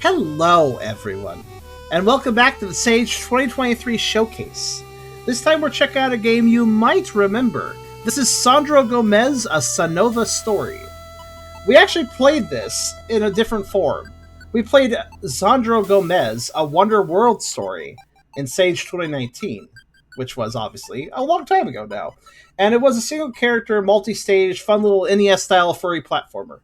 Hello, everyone, and welcome back to the Sage 2023 Showcase. This time we're checking out a game you might remember. This is Sondro Gomez, a Sunova story. We actually played this in a different form. We played Sondro Gomez, a Wonder World story, in Sage 2019, which was obviously a long time ago now. And it was a single-character, multi-stage, fun little NES-style furry platformer.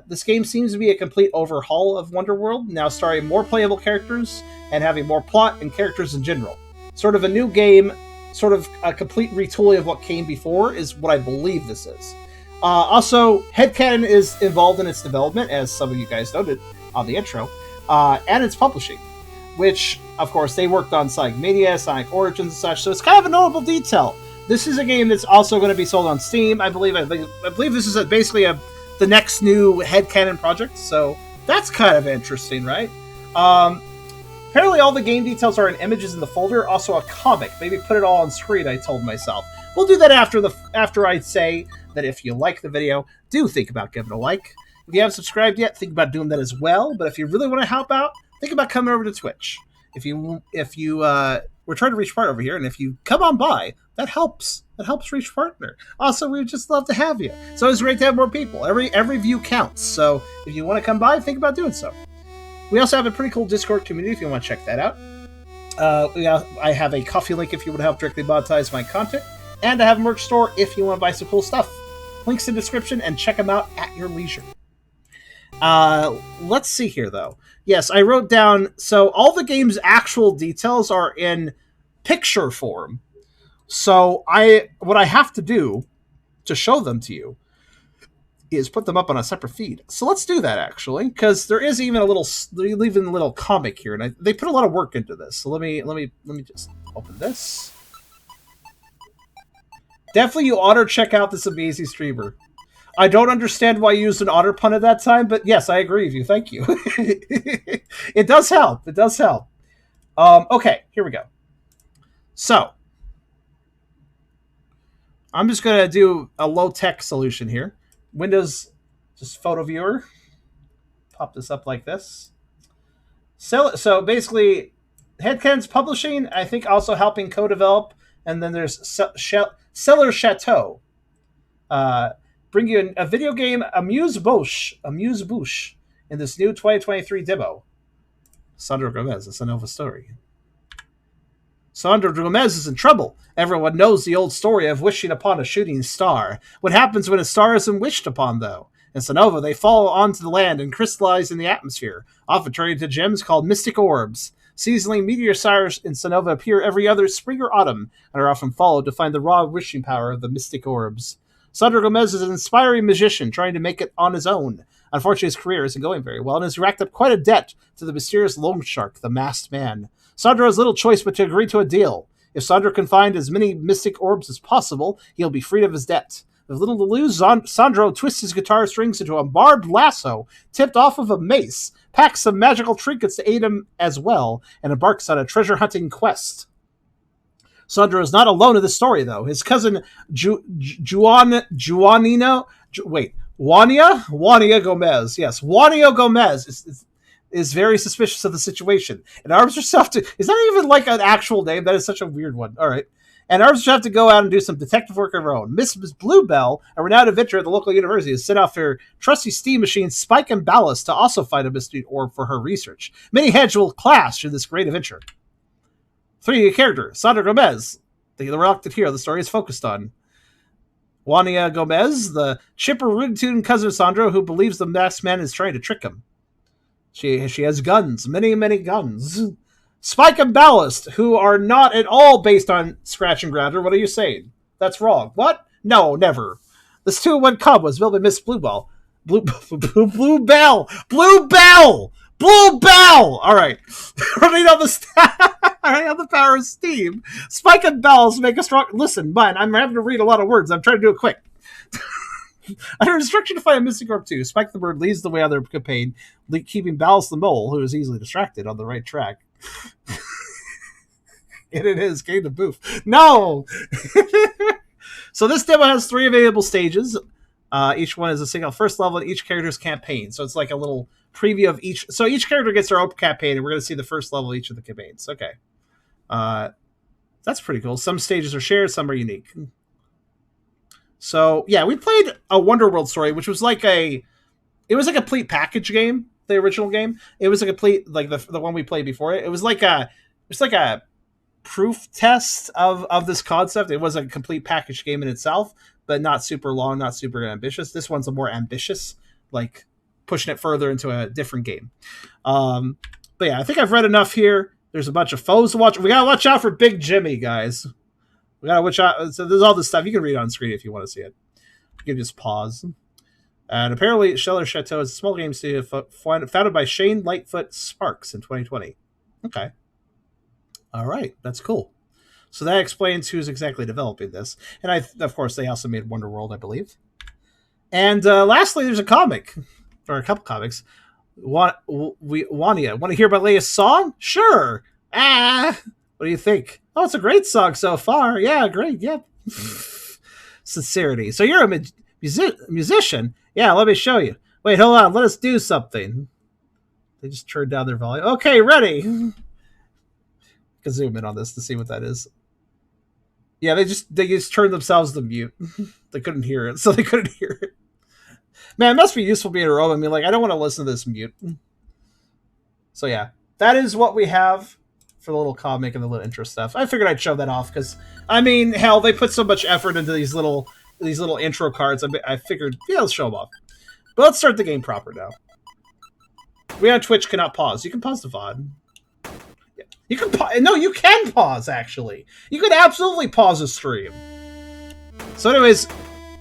This game seems to be a complete overhaul of Wonder World, now starring more playable characters and having more plot and characters in general. Sort of a new game, sort of a complete retooling of what came before is what I believe this is. Also, Headcanon is involved in its development, as some of you guys noted on the intro, and its publishing, which, of course, they worked on Sonic Mania, Sonic Origins, and such, so it's kind of a notable detail. This is a game that's also going to be sold on Steam, I believe this is basically the next new Headcanon project, so that's kind of interesting, right? Apparently all the game details are in images in the folder, also a comic. Maybe put it all on screen, I told myself. We'll do that after I say that if you like the video, do think about giving it a like. If you haven't subscribed yet, think about doing that as well, but if you really want to help out, think about coming over to Twitch. We're trying to reach partner over here, and if you come on by, that helps. That helps reach partner. Also, we would just love to have you. So it's great to have more people. Every view counts. So if you want to come by, think about doing so. We also have a pretty cool Discord community if you want to check that out. I have a coffee link if you want to help directly monetize my content. And I have a merch store if you want to buy some cool stuff. Links in the description, and check them out at your leisure. Let's see here, though. Yes, I wrote down, so all the game's actual details are in picture form. So what I have to do to show them to you is put them up on a separate feed. So let's do that, actually, because there is even a little comic here, and they put a lot of work into this. So let me just open this. Definitely, you ought to check out this amazing streamer. I don't understand why you used an otter pun at that time, but yes, I agree with you. Thank you. It does help. It does help. Okay, here we go. So, I'm just going to do a low-tech solution here. Windows, just photo viewer. Pop this up like this. So basically, Headcanon's publishing, I think also helping co-develop, and then there's Cellar Chateau. Bring you a video game Amuse-Bouche in this new 2023 demo. Sondro Gomez, a Sunova story. Sondro Gomez is in trouble. Everyone knows the old story of wishing upon a shooting star. What happens when a star isn't wished upon, though? In Sunova, they fall onto the land and crystallize in the atmosphere, often turning into gems called mystic orbs. Seasonally, meteor stars in Sunova appear every other spring or autumn, and are often followed to find the raw wishing power of the mystic orbs. Sondro Gomez is an inspiring magician trying to make it on his own. Unfortunately, his career isn't going very well, and has racked up quite a debt to the mysterious loan shark, the Masked Man. Sondro has little choice but to agree to a deal. If Sondro can find as many mystic orbs as possible, he'll be freed of his debt. With little to lose, Sondro twists his guitar strings into a barbed lasso tipped off of a mace, packs some magical trinkets to aid him as well, and embarks on a treasure-hunting quest. Sondro is not alone in the story, though. His cousin Juania Gomez. Yes, Juania Gomez is very suspicious of the situation and arms herself to... Is that even like an actual name? That is such a weird one. All right. And arms herself to go out and do some detective work of her own. Miss Bluebell, a renowned adventurer at the local university, has sent off her trusty steam machine Spike and Ballast to also find a mystery orb for her research. Many heads will clash in this great adventure. 3D character, Sondro Gomez, the reluctant hero the story is focused on. Juania Gomez, the chipper Rootin' Tootin' cousin of Sondro, who believes the masked man is trying to trick him. She has guns, many, many guns. Spike and Ballast, who are not at all based on Scratch and Grounder. What are you saying? That's wrong. What? No, never. This 2-in-1 cub was built by Miss Bluebell. Bluebell! All right. Running on the power of steam. Spike and bells make a strong... Listen, man, I'm having to read a lot of words. I'm trying to do it quick. Under instruction to find a mystic orb 2, Spike the Bird leads the way on their campaign, keeping Ballast the Mole, who is easily distracted, on the right track. And it is game to boof. No! So this demo has 3 available stages. Each one is a single first level in each character's campaign. So it's like a little preview of each. So each character gets their own campaign, and we're going to see the first level of each of the campaigns. Okay. That's pretty cool. Some stages are shared, some are unique. So, yeah, we played a Wonderworld story, which was like it was a complete package game, the original game. It was a complete, like the one we played before it. It was like a proof test of this concept. It was a complete package game in itself, but not super long, not super ambitious. This one's a more ambitious, like pushing it further into a different game. But yeah, I think I've read enough here. There's a bunch of foes to watch. We gotta watch out for Big Jimmy, guys. We gotta watch out. So there's all this stuff. You can read it on screen if you want to see it. You can just pause. And apparently, Sheller Chateau is a small game studio founded by Shane Lightfoot Sparks in 2020. Okay. All right, that's cool. So that explains who's exactly developing this. And of course, they also made Wonderworld, I believe. And lastly, there's a comic, or a couple comics. Want to hear about latest song? Sure. What do you think? Oh, it's a great song so far. Yeah, great. Yep. Sincerity. So you're a musician? Yeah, let me show you. Wait, hold on. Let us do something. They just turned down their volume. Okay, ready. You can zoom in on this to see what that is. Yeah, they just turned themselves to mute. They couldn't hear it, so they couldn't hear it. Man, it must be useful being a robot. I mean, like, I don't want to listen to this mute. So yeah, that is what we have for the little comic and the little intro stuff. I figured I'd show that off because, I mean, hell, they put so much effort into these little intro cards. I figured, yeah, let's show them off. But let's start the game proper now. We on Twitch cannot pause. You can pause the VOD. Yeah. You can pause. No, you can pause, actually. You could absolutely pause a stream. So anyways,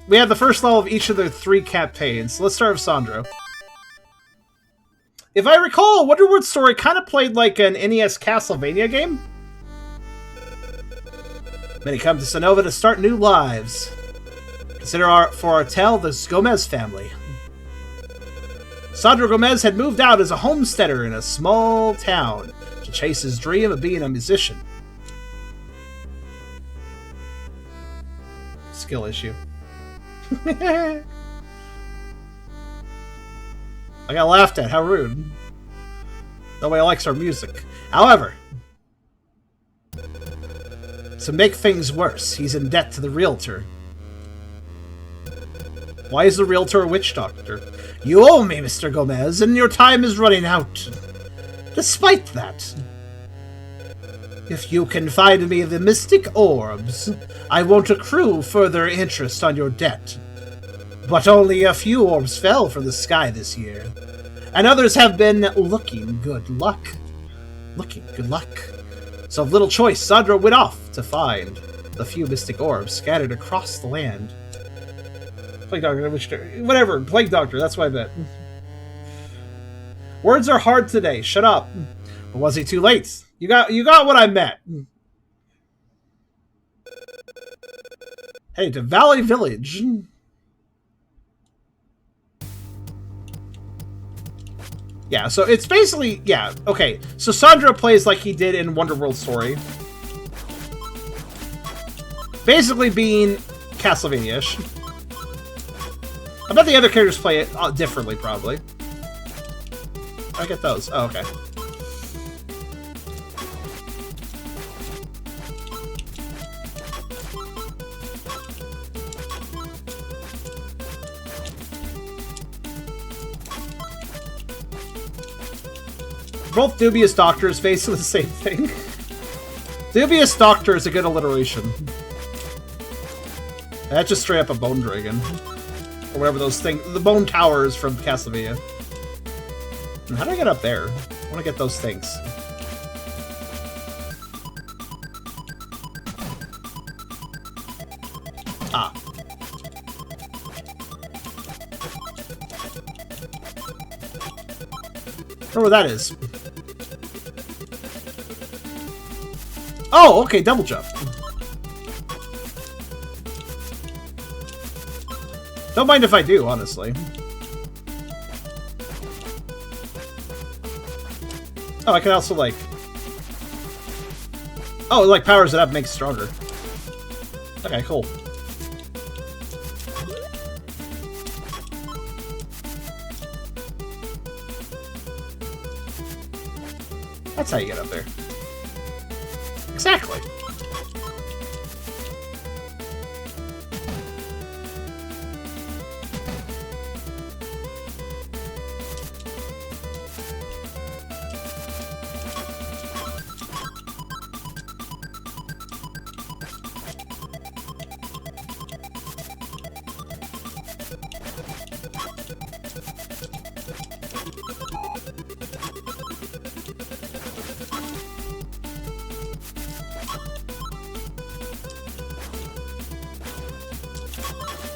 we have the first level of each of the 3 campaigns. So let's start with Sondro. If I recall, Wonderworld story kind of played like an NES Castlevania game. Many come to Sunova to start new lives. Consider for our tale the Gomez family. Sondro Gomez had moved out as a homesteader in a small town to chase his dream of being a musician. Skill issue. I got laughed at. How rude. Nobody likes our music. However, to make things worse, he's in debt to the realtor. Why is the realtor a witch doctor? You owe me, Mr. Gomez, and your time is running out. Despite that, if you can find me the mystic orbs, I won't accrue further interest on your debt. But only a few orbs fell from the sky this year, and others have been looking good luck. So of little choice, Sondro went off to find the few mystic orbs scattered across the land. Plague Doctor, whatever, Plague Doctor, that's what I meant. Words are hard today, shut up. But was he too late? You got what I meant. Hey, to Valley Village. Yeah, so it's basically, yeah, okay. So Sondro plays like he did in Wonderworld Story. Basically being Castlevania-ish. I bet the other characters play it differently, probably. I get those. Oh, okay. Both Dubious Doctor is basically the same thing. Dubious Doctor is a good alliteration. That's just straight up a bone dragon. Or whatever those things... The bone towers from Castlevania. And how do I get up there? I want to get those things. Ah. I don't know what that is. Oh, okay, double jump. Don't mind if I do, honestly. Oh, I can also, like... Oh, it, like, powers it up, makes it stronger. Okay, cool. That's how you get up there. Exactly.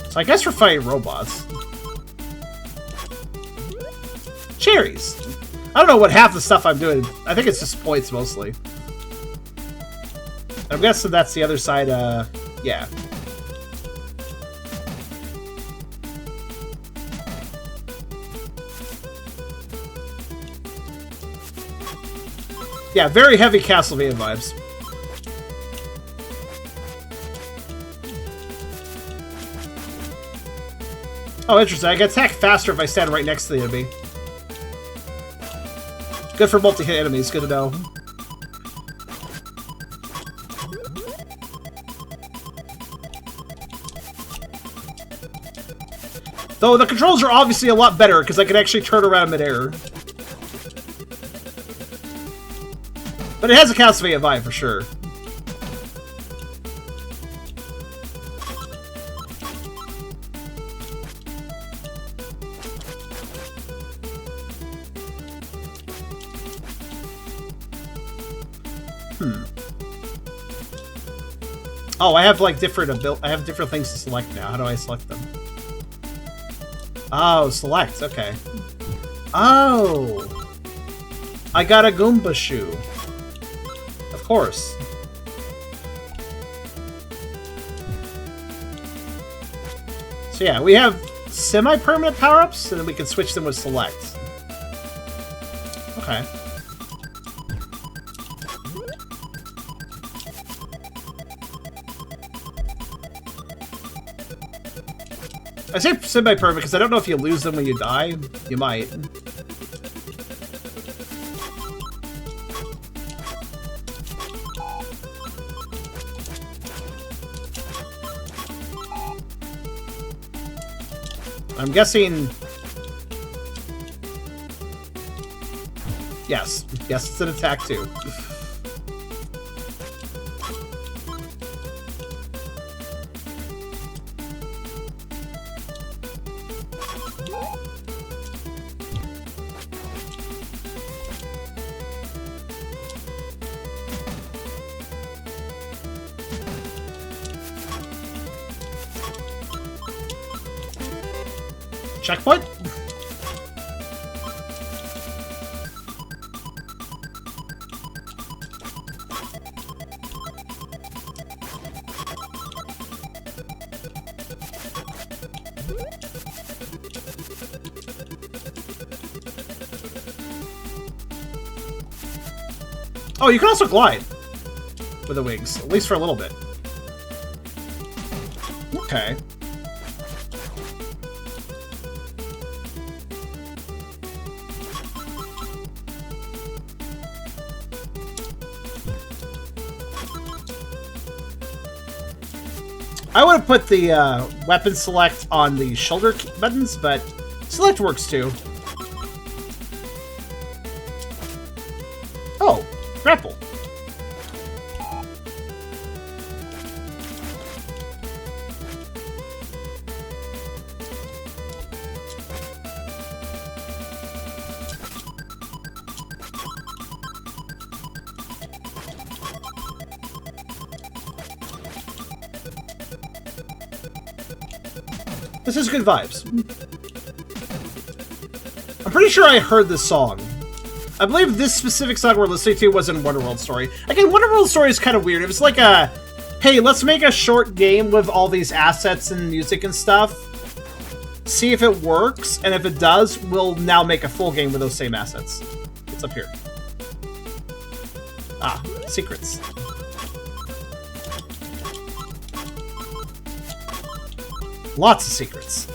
So I guess we're fighting robots. Cherries! I don't know what half the stuff I'm doing. I think it's just points mostly. I'm guessing that's the other side, yeah. Yeah, very heavy Castlevania vibes. Oh, interesting. I can attack faster if I stand right next to the enemy. Good for multi-hit enemies. Good to know. Though the controls are obviously a lot better because I can actually turn around midair. But it has a Castlevania vibe for sure. Oh, I have like different different things to select now. How do I select them? Oh, select. Okay. Oh, I got a Goomba shoe. Of course. So yeah, we have semi-permanent power-ups, and then we can switch them with select. Okay. I say semi-permanent because I don't know if you lose them when you die. You might. I'm guessing... Yes. Yes, it's an attack too. Checkpoint? Oh, you can also glide with the wings, at least for a little bit. Okay. I would have put the weapon select on the shoulder buttons, but select works too. Oh, grapple. This is good vibes. I'm pretty sure I heard this song. I believe this specific song we're listening to was in Wonderworld Story. Again, Wonderworld Story is kind of weird. It was like a, hey, let's make a short game with all these assets and music and stuff. See if it works, and if it does, we'll now make a full game with those same assets. What's up here? Ah, secrets. Lots of secrets.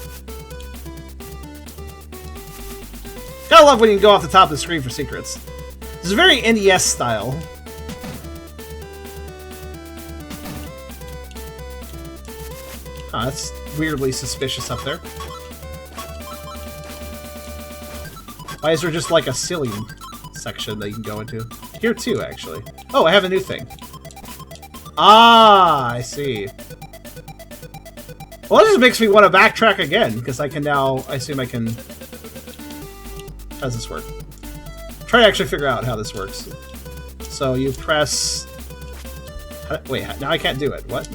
Gotta love when you can go off the top of the screen for secrets. It's very NES style. Huh, that's weirdly suspicious up there. Why is there just like a ceiling section that you can go into? Here too, actually. Oh, I have a new thing. Ah, I see. Well, this just makes me want to backtrack again, because I can now, I assume I can... How does this work? Try to actually figure out how this works. So you press... Wait, now I can't do it. What?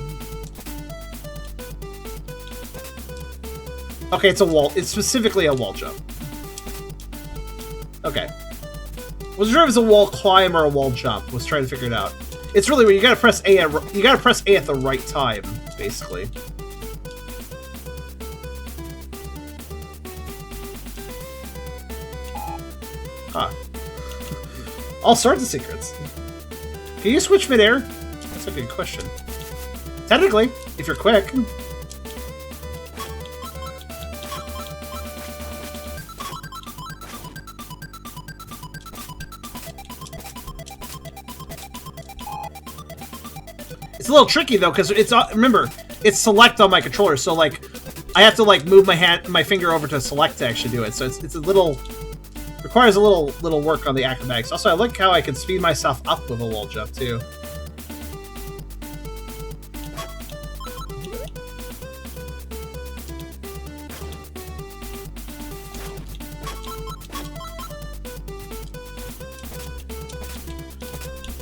Okay, it's a wall. It's specifically a wall jump. Okay. Wasn't sure if it's a wall climb or a wall jump. Was trying to figure it out. It's really weird. You gotta press A. You gotta press A at the right time, basically. Huh. All sorts of secrets. Can you switch midair? That's a good question. Technically, if you're quick. It's a little tricky though, because it's remember, it's select on my controller, so like I have to like move my finger over to select to actually do it. So it's a little requires a little work on the acrobatics. Also, I like how I can speed myself up with a wall jump too.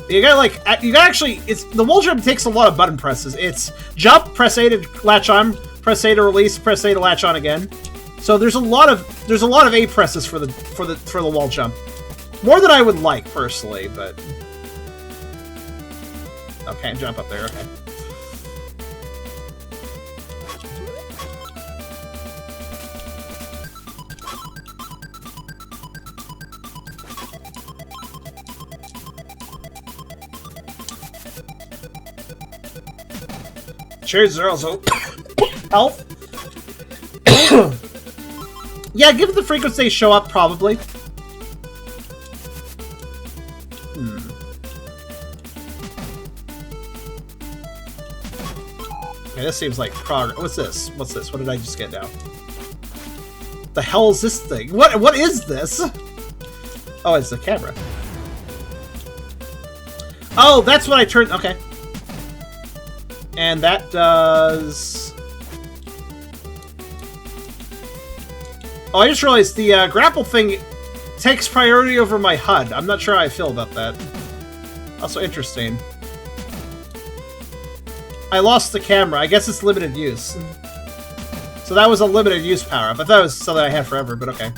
You gotta actually, it's, the wall jump takes a lot of button presses. It's jump, press A to latch on, press A to release, press A to latch on again. So there's a lot of A presses for the wall jump. More than I would like, personally, but... Oh, can't jump up there, okay. Cherries are also health. Yeah, given the frequency they show up, probably. Okay, this seems like progress. What's this? What's this? What did I just get now? The hell is this thing? What is this? Oh, it's the camera. Oh, that's what I turned. Okay. And that does... Oh, I just realized the grapple thing takes priority over my HUD. I'm not sure how I feel about that. Also interesting. I lost the camera. I guess it's limited use. So that was a limited use power-up. I thought it was something I had forever, but okay.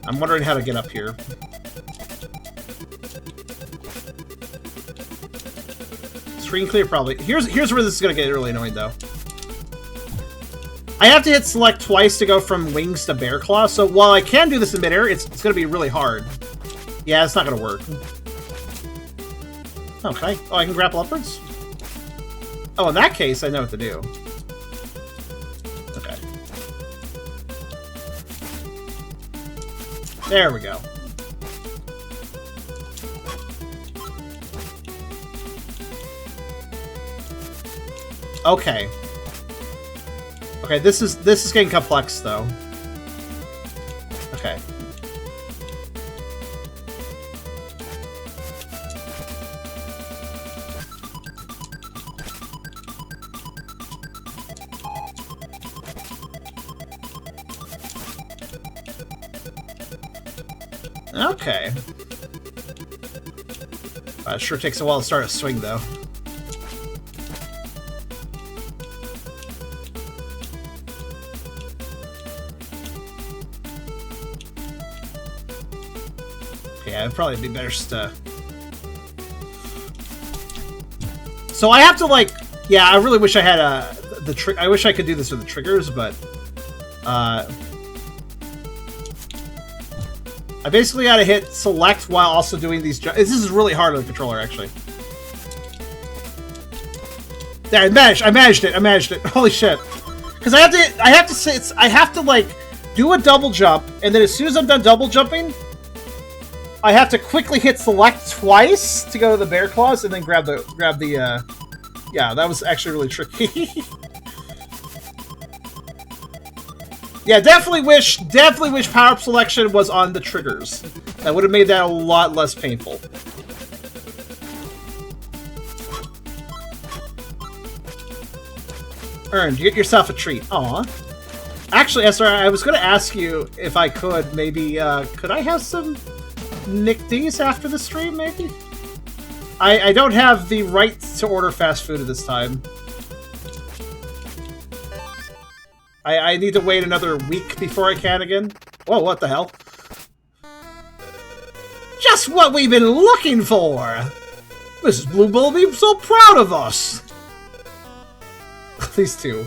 I'm wondering how to get up here. Screen clear, probably. Here's where this is gonna get really annoying, though. I have to hit select twice to go from wings to bear claw, so while I can do this in midair, it's gonna be really hard. Yeah, it's not gonna work. Okay. Oh, I can grapple upwards? Oh, in that case, I know what to do. Okay. There we go. Okay. Okay, this is getting complex though. Okay. Okay. It sure takes a while to start a swing though. Yeah, it'd probably be better just to... So I have to, like... Yeah, I really wish I had the trick. I wish I could do this with the triggers, but... I basically gotta hit select while also doing these... This is really hard on the controller, actually. Yeah, I managed it. Holy shit. Because I have to like do a double jump, and then as soon as I'm done double jumping, I have to quickly hit select twice to go to the bear claws, and then grab the. Yeah, that was actually really tricky. Yeah, definitely wish power up selection was on the triggers. That would have made that a lot less painful. Earned. You get yourself a treat. Aw. Actually, SR, I was going to ask you if I could, maybe, could I have some Nick D's after the stream, maybe? I don't have the right to order fast food at this time. I need to wait another week before I can again. Whoa, what the hell? Just what we've been looking for! Mrs. Bluebell will be so proud of us! These two.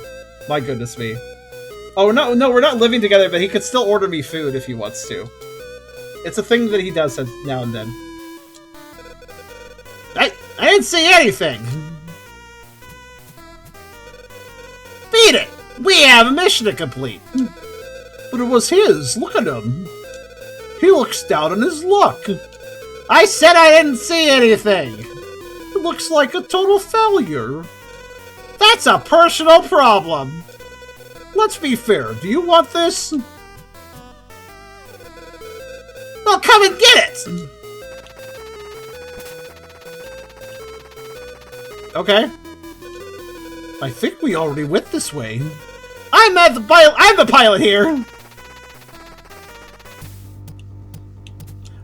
My goodness me. Oh, no, we're not living together, but he could still order me food if he wants to. It's a thing that he does now and then. I didn't see anything! Beat it! We have a mission to complete! But it was his. Look at him. He looks down on his luck. I said I didn't see anything! It looks like a total failure. That's a personal problem! Let's be fair, do you want this? Well, come and get it! Okay. I think we already went this way. I'm the pilot here!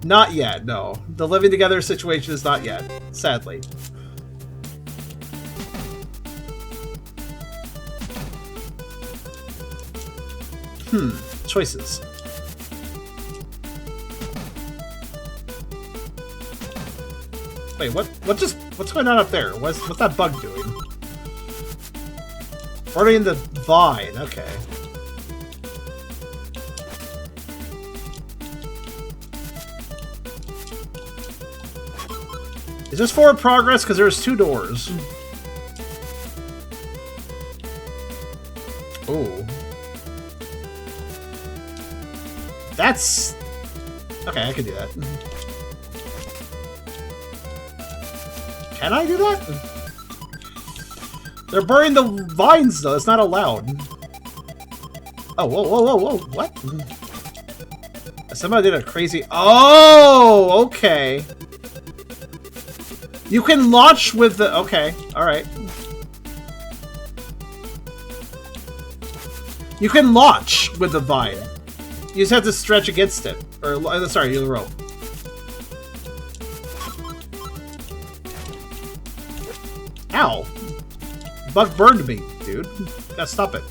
Not yet, no. The living together situation is not yet, sadly. Choices. Wait, what's going on up there? What's that bug doing? Ordering the vine, okay. Is this forward progress? Because there's 2 doors. Ooh. That's... Okay, I can do that. Can I do that? They're burning the vines, though. It's not allowed. Oh, whoa. What? Somebody did a crazy... Oh, okay. You can launch with the... Okay, alright. You can launch with the vine. You just have to stretch against it. Or, sorry, the rope. Ow! Bug burned me, dude. Gotta stop it.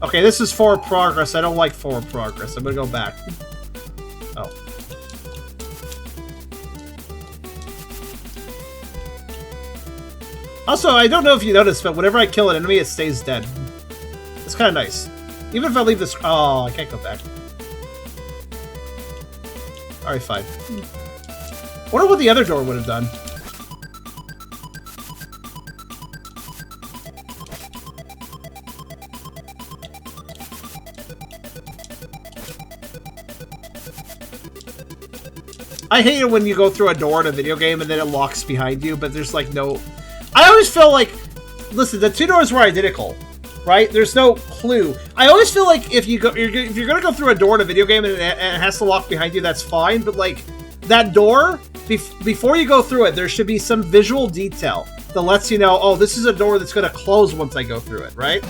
Okay, this is forward progress. I don't like forward progress. I'm gonna go back. Oh. Also, I don't know if you noticed, but whenever I kill an enemy, it stays dead. It's kind of nice. Even if I leave this... Oh, I can't go back. Alright, fine. Wonder what the other door would have done. I hate it when you go through a door in a video game and then it locks behind you, but there's like no... I always feel like... Listen, the 2 doors were identical, right? There's no clue. I always feel like if you're gonna go through a door in a video game and it has to lock behind you, that's fine, but like, that door, before you go through it, there should be some visual detail that lets you know, oh, this is a door that's gonna close once I go through it, right?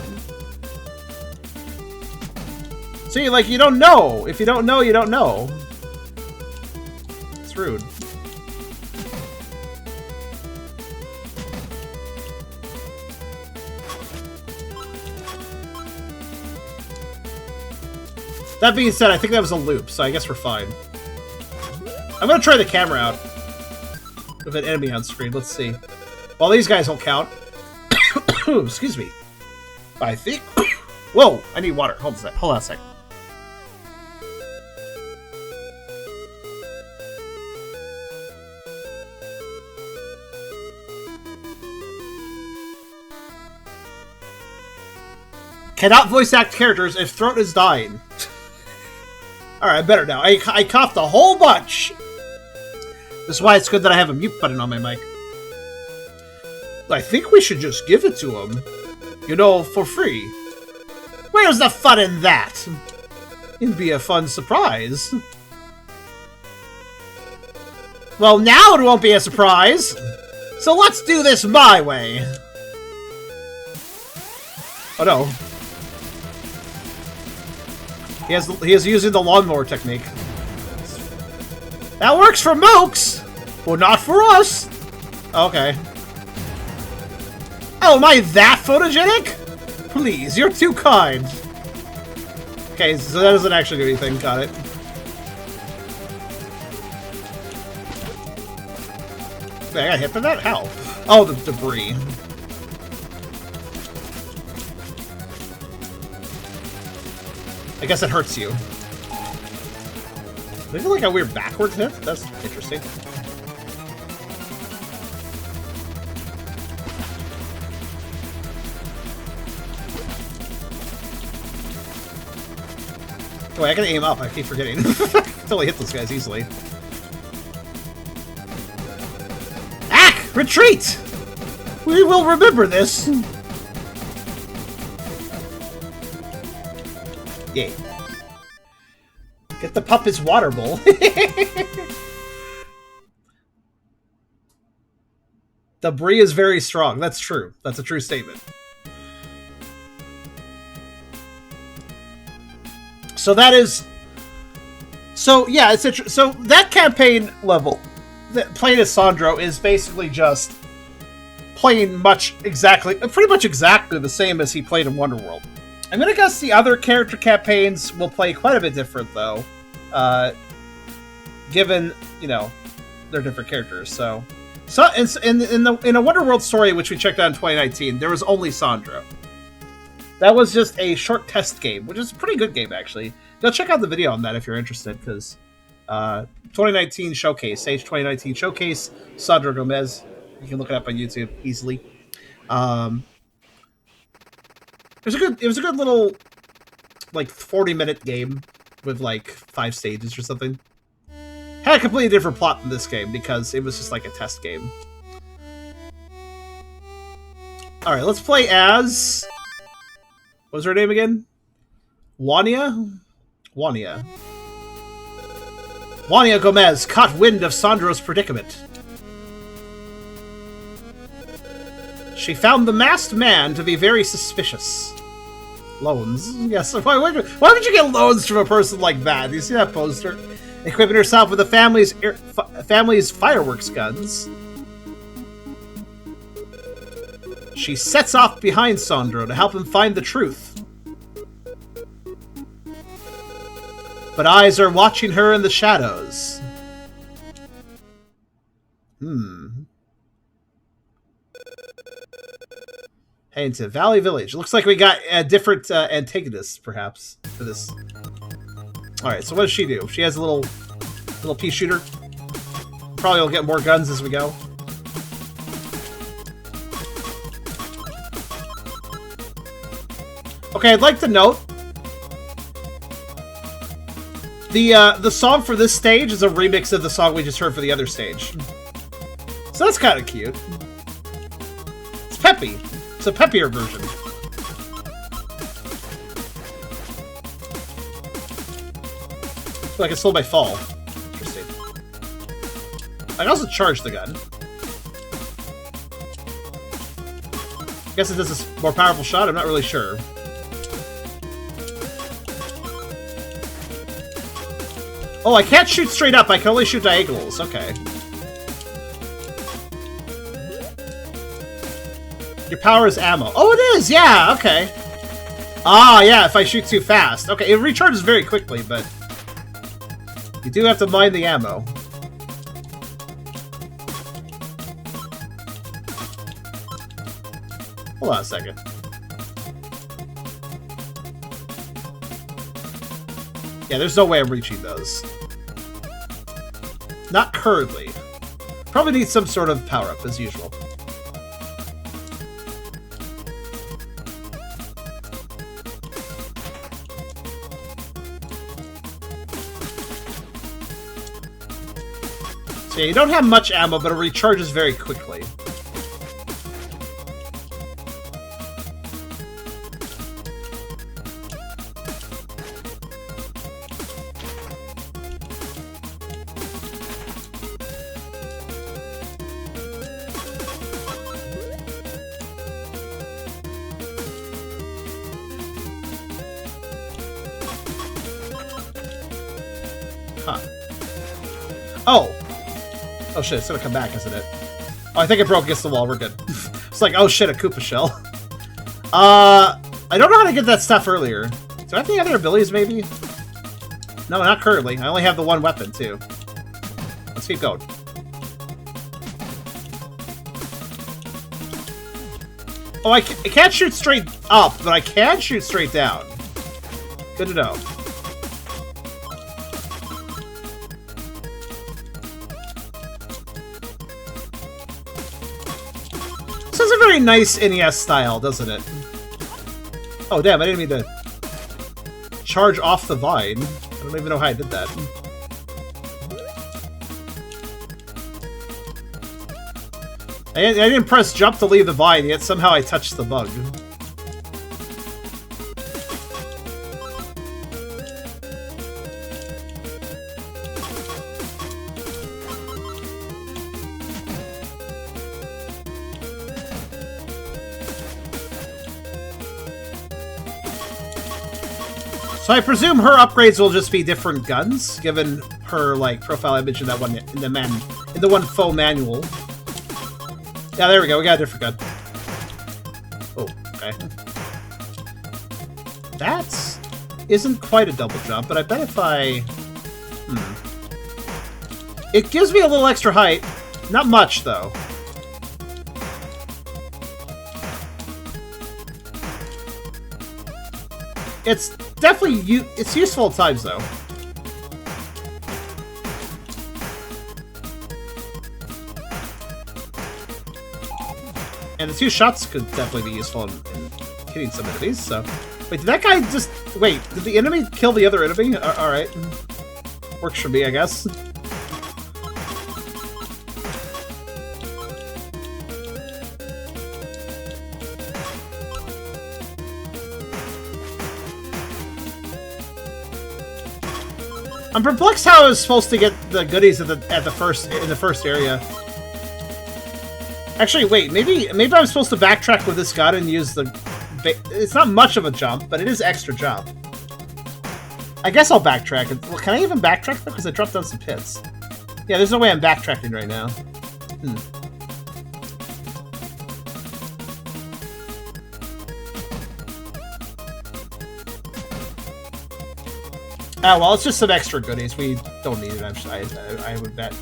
See, like, you don't know. If you don't know, you don't know. It's rude. That being said, I think that was a loop, so I guess we're fine. I'm gonna try the camera out with an enemy on screen. Let's see. Well, these guys don't count. Excuse me. I think... Whoa! I need water. Hold on a sec. Cannot voice act characters if throat is dying. Alright, better now. I coughed a whole bunch. This is why it's good that I have a mute button on my mic. I think we should just give it to him. You know, for free. Where's the fun in that? It'd be a fun surprise. Well, now it won't be a surprise. So let's do this my way. Oh no. He is using the lawnmower technique. That works for Mooks, but not for us. Okay. Oh, am I that photogenic? Please, you're too kind. Okay, so that doesn't actually do anything. Got it. Wait, I got hit by that? How? Oh, the debris. I guess it hurts you. Maybe like a weird backwards hit? That's interesting. Oh, I can aim up. I keep forgetting. I can totally hit those guys easily. Ack! Retreat! We will remember this. Yay. Get the pup his water bowl. Debris is very strong. That's true. That's a true statement. So that is... So, yeah, it's so that campaign level, playing as Sondro, is basically just playing pretty much exactly the same as he played in Wonderworld. I'm gonna guess the other character campaigns will play quite a bit different, though, given, you know, they're different characters. So in a Wonderworld story, which we checked out in 2019, there was only Sondro. That was just a short test game, which is a pretty good game, actually. Go check out the video on that if you're interested, because 2019 Showcase, Sage 2019 Showcase, Sondro Gomez. You can look it up on YouTube easily. It was a good little, like, 40-minute game with, like, 5 stages or something. Had a completely different plot than this game, because it was just, like, a test game. Alright, let's play as... What was her name again? Wania? Wania. Wania Gomez caught wind of Sondro's predicament. She found the masked man to be very suspicious. Loans? Yes. Why would you get loans from a person like that? Do you see that poster? Equipping herself with the family's fireworks guns. She sets off behind Sondro to help him find the truth. But eyes are watching her in the shadows. Heading to Valley Village. Looks like we got different antagonists, perhaps, for this. Alright, so what does she do? She has a little pea shooter. Probably will get more guns as we go. Okay, I'd like to note the song for this stage is a remix of the song we just heard for the other stage. So that's kind of cute. It's peppy. It's a peppier version. I feel like it stole my fall. Interesting. I can also charge the gun. I guess it does a more powerful shot, I'm not really sure. Oh, I can't shoot straight up, I can only shoot diagonals, okay. Your power is ammo. Oh, it is! Yeah, okay. Ah, yeah, if I shoot too fast. Okay, it recharges very quickly, but... You do have to mine the ammo. Hold on a second. Yeah, there's no way I'm reaching those. Not currently. Probably need some sort of power-up, as usual. Yeah, you don't have much ammo, but it recharges very quickly. Oh! Oh shit, it's gonna come back, isn't it? Oh, I think it broke against the wall, we're good. It's like, oh shit, a Koopa shell. I don't know how to get that stuff earlier. Do I have any other abilities, maybe? No, not currently. I only have the one weapon, too. Let's keep going. Oh, I can't shoot straight up, but I can shoot straight down. Good to know. This is a very nice NES style, doesn't it? Oh, damn, I didn't mean to charge off the vine. I don't even know how I did that. I didn't press jump to leave the vine, yet somehow I touched the bug. So I presume her upgrades will just be different guns, given her like profile image in that one in the one faux manual. Yeah, there we go. We got a different gun. Oh, okay. That isn't quite a double jump, but I bet if I... It gives me a little extra height. Not much, though. It's definitely... It's useful at times, though. And the 2 shots could definitely be useful in hitting some enemies, so... Wait, did that guy just... Wait, did the enemy kill the other enemy? Alright. Works for me, I guess. I'm perplexed how I was supposed to get the goodies in the first area. Actually, wait, maybe I'm supposed to backtrack with this gun and use the... It's not much of a jump, but it is extra jump. I guess I'll backtrack. Well, can I even backtrack though? Because I dropped down some pits. Yeah, there's no way I'm backtracking right now. Ah, well, it's just some extra goodies. We don't need it, I would bet.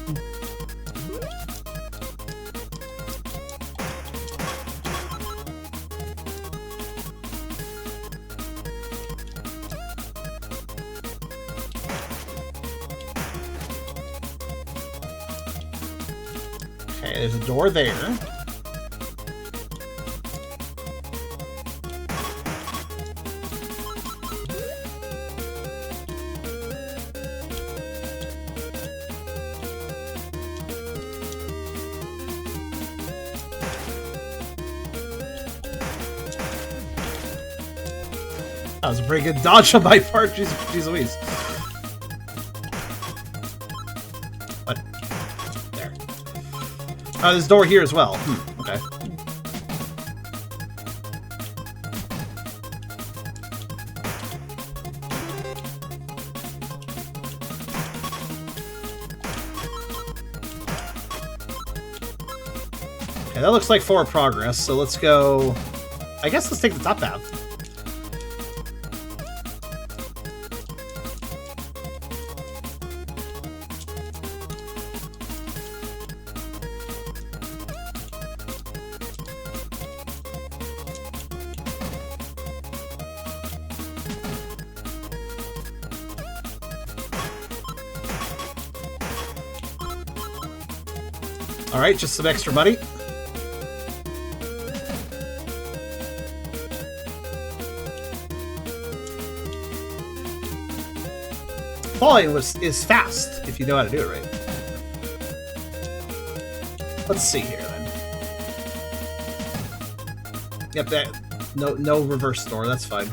Okay, there's a door there. That was a pretty good dodge on my part. Jeez Louise. What? There. Oh, there's a door here as well. Okay. Okay, that looks like forward progress, so let's go... I guess let's take the top path. Alright, just some extra money. Falling is fast, if you know how to do it right. Let's see here then. Yep, that no reverse door. That's fine.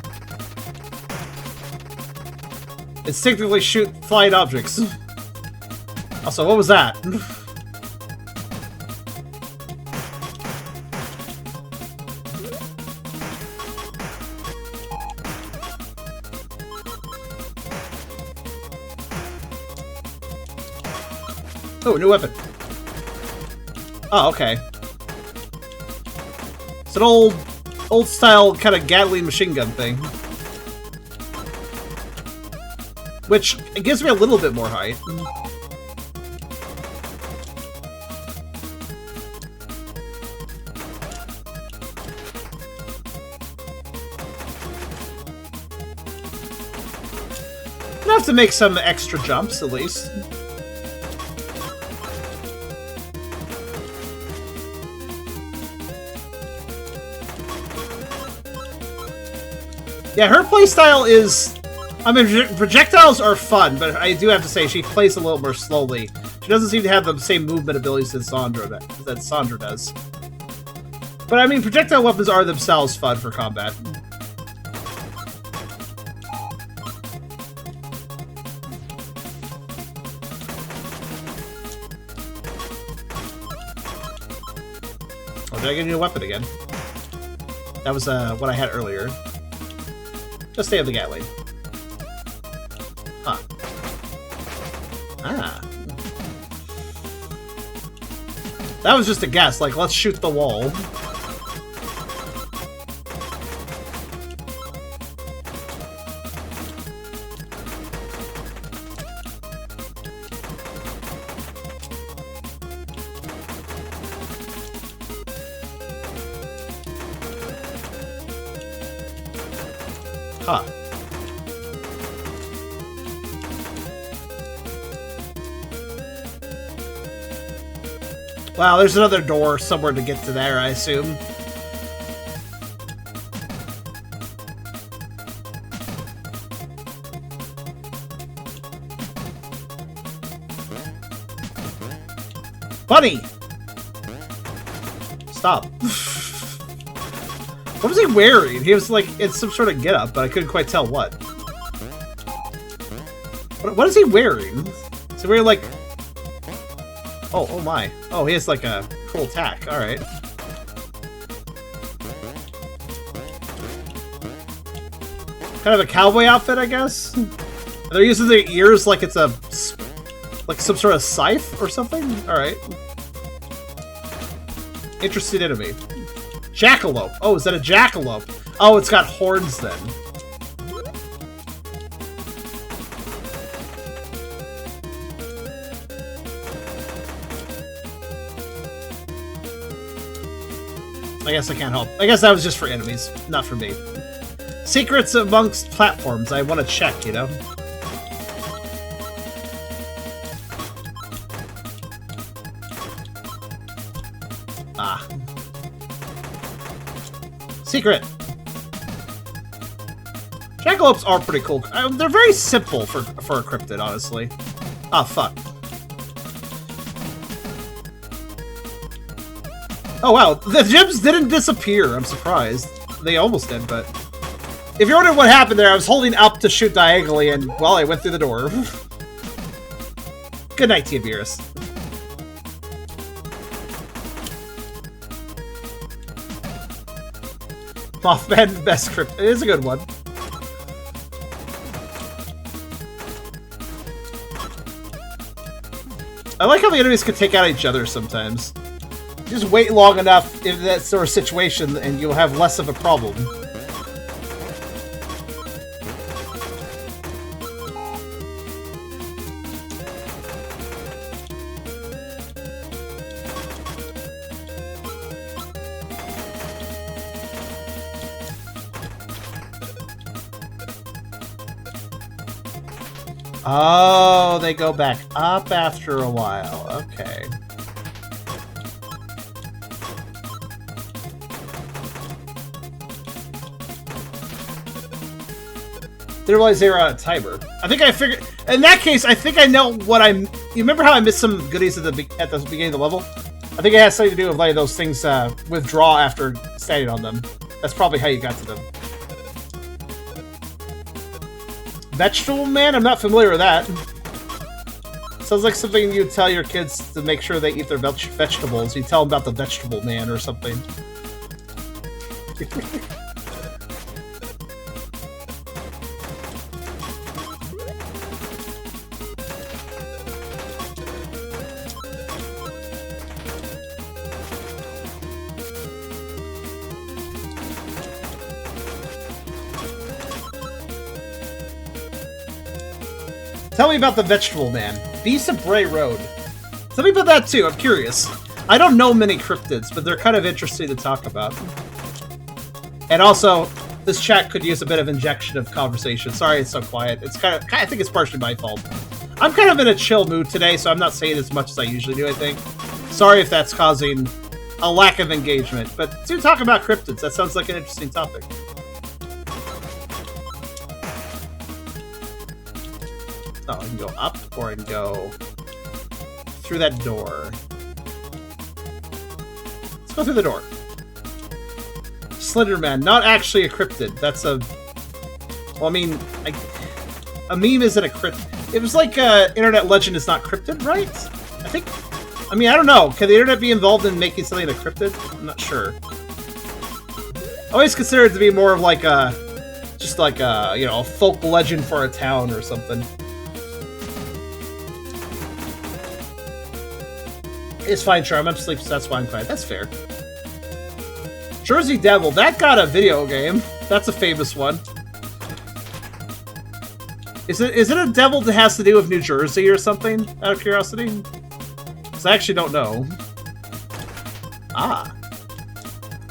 Instinctively shoot flying objects. Also, what was that? Oh, new weapon. Oh, okay. It's an old style kind of Gatling machine gun thing. Which it gives me a little bit more height. Enough to make some extra jumps, at least. Yeah, her playstyle is... I mean, projectiles are fun, but I do have to say, she plays a little more slowly. She doesn't seem to have the same movement abilities that Sondro does. But I mean, projectile weapons are themselves fun for combat. Oh, did I get a new weapon again? That was what I had earlier. Just stay on the Gatling. Huh. Ah. That was just a guess, like, let's shoot the wall. Huh. Wow, there's another door somewhere to get to there, I assume. Bunny! Stop. What was he wearing? He was like in some sort of getup, but I couldn't quite tell what. What is he wearing? Is he wearing like... Oh my. Oh, he has like a cool attack. Alright. Kind of a cowboy outfit, I guess? And they're using their ears like it's a... like some sort of scythe or something? Alright. Interesting enemy. Jackalope. Oh, is that a jackalope? Oh, it's got horns then. I guess I can't help. I guess that was just for enemies, not for me. Secrets amongst platforms. I want to check, you know? Ah. Secret! Jackalopes are pretty cool. They're very simple for a cryptid, honestly. Ah, fuck. Oh wow, the gems didn't disappear. I'm surprised. They almost did, but... If you're wondering what happened there, I was holding up to shoot diagonally and, well, I went through the door. Good night, Tiavirus. Mothman best crypt. It is a good one. I like how the enemies can take out each other sometimes. Just wait long enough in that sort of situation and you'll have less of a problem. Oh, they go back up after a while. Okay. Didn't realize they were on a timer. I think I figured... In that case, I think I know what I'm... You remember how I missed some goodies at the beginning of the level? I think it has something to do with like those things withdraw after standing on them. That's probably how you got to them. Vegetable Man? I'm not familiar with that. Sounds like something you tell your kids to make sure they eat their vegetables. You tell them about the Vegetable Man or something. Tell me about the Vegetable Man. Beast of Bray Road. Tell me about that too, I'm curious. I don't know many cryptids, but they're kind of interesting to talk about. And also, this chat could use a bit of injection of conversation. Sorry it's so quiet. It's I think it's partially my fault. I'm kind of in a chill mood today, so I'm not saying as much as I usually do, I think. Sorry if that's causing a lack of engagement, but do talk about cryptids. That sounds like an interesting topic. Oh, I can go up, or I can go through that door. Let's go through the door. Slenderman, not actually a cryptid. That's a... Well, I mean, a meme isn't a cryptid. It was like internet legend is not cryptid, right? I think... I mean, I don't know. Can the internet be involved in making something a cryptid? I'm not sure. I always consider it to be more of like a... Just like a, you know, a folk legend for a town or something. It's fine, Charm. I'm asleep, so that's why I'm quiet. That's fair. Jersey Devil. That got a video game. That's a famous one. Is it a devil that has to do with New Jersey or something, out of curiosity? Because I actually don't know. Ah.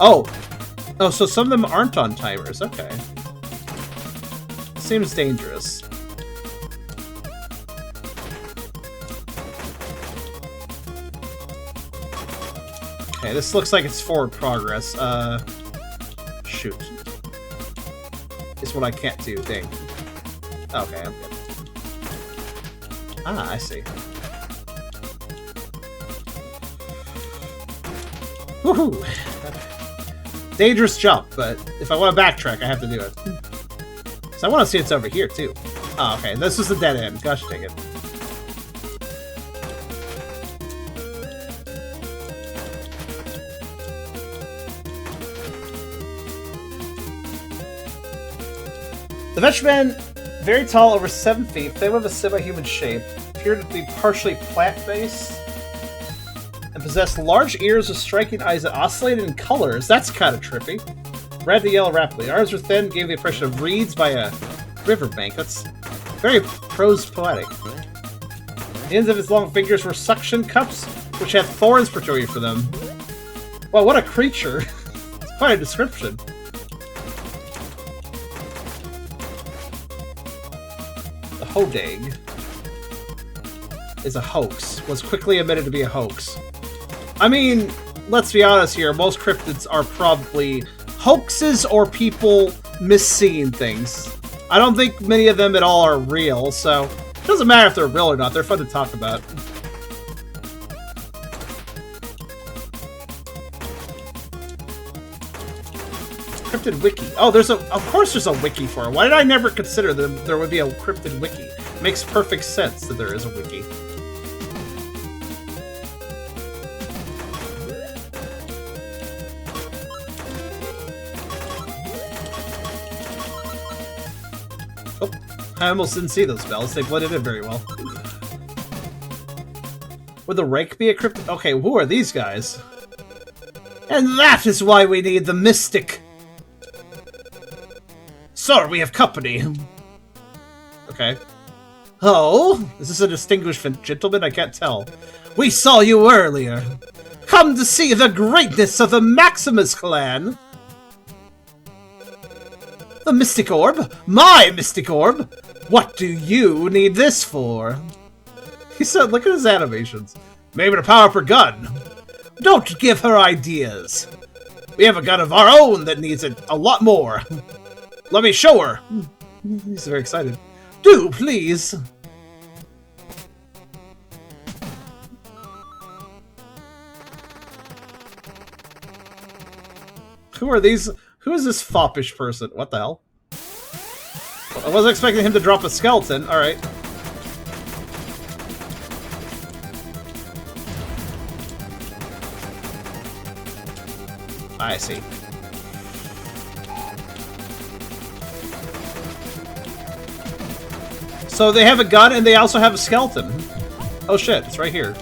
Oh. Oh, so some of them aren't on timers. Okay. Seems dangerous. Okay, this looks like it's forward progress. Shoot. It's what I can't do, dang. Okay, I'm good. Ah, I see. Woohoo! Dangerous jump, but if I want to backtrack, I have to do it. So I want to see it's over here, too. Oh, okay, this is the dead end. Gosh dang it. The Vegetable, very tall, over 7 feet, thin with a semi-human shape, appeared to be partially plant-based, and possessed large ears with striking eyes that oscillated in colors. That's kind of trippy. Red to yellow rapidly. Arms were thin, gave the impression of reeds by a riverbank. That's very prose poetic. The ends of its long fingers were suction cups, which had thorns protruding from them. Wow, what a creature! It's quite a description. Hodag is a hoax. Was quickly admitted to be a hoax. I mean, let's be honest here. Most cryptids are probably hoaxes or people misseeing things. I don't think many of them at all are real, so it doesn't matter if they're real or not. They're fun to talk about. Cryptid wiki. Oh, of course there's a wiki for it. Why did I never consider that there would be a cryptid wiki? Makes perfect sense that there is a wiki. Oh, I almost didn't see those bells. They blended in very well. Would the rake be a cryptid? Okay, who are these guys? And that is why we need the mystic. Sir, we have company. Okay. Oh, is this a distinguished gentleman? I can't tell. We saw you earlier. Come to see the greatness of the Maximus clan. The Mystic Orb? My Mystic Orb? What do you need this for? He said, look at his animations. Maybe to power up her gun. Don't give her ideas. We have a gun of our own that needs it a lot more. Let me show her! He's very excited. Do, please! Who are these? Who is this foppish person? What the hell? I wasn't expecting him to drop a skeleton. Alright. I see. So they have a gun and they also have a skeleton. Oh shit, it's right here.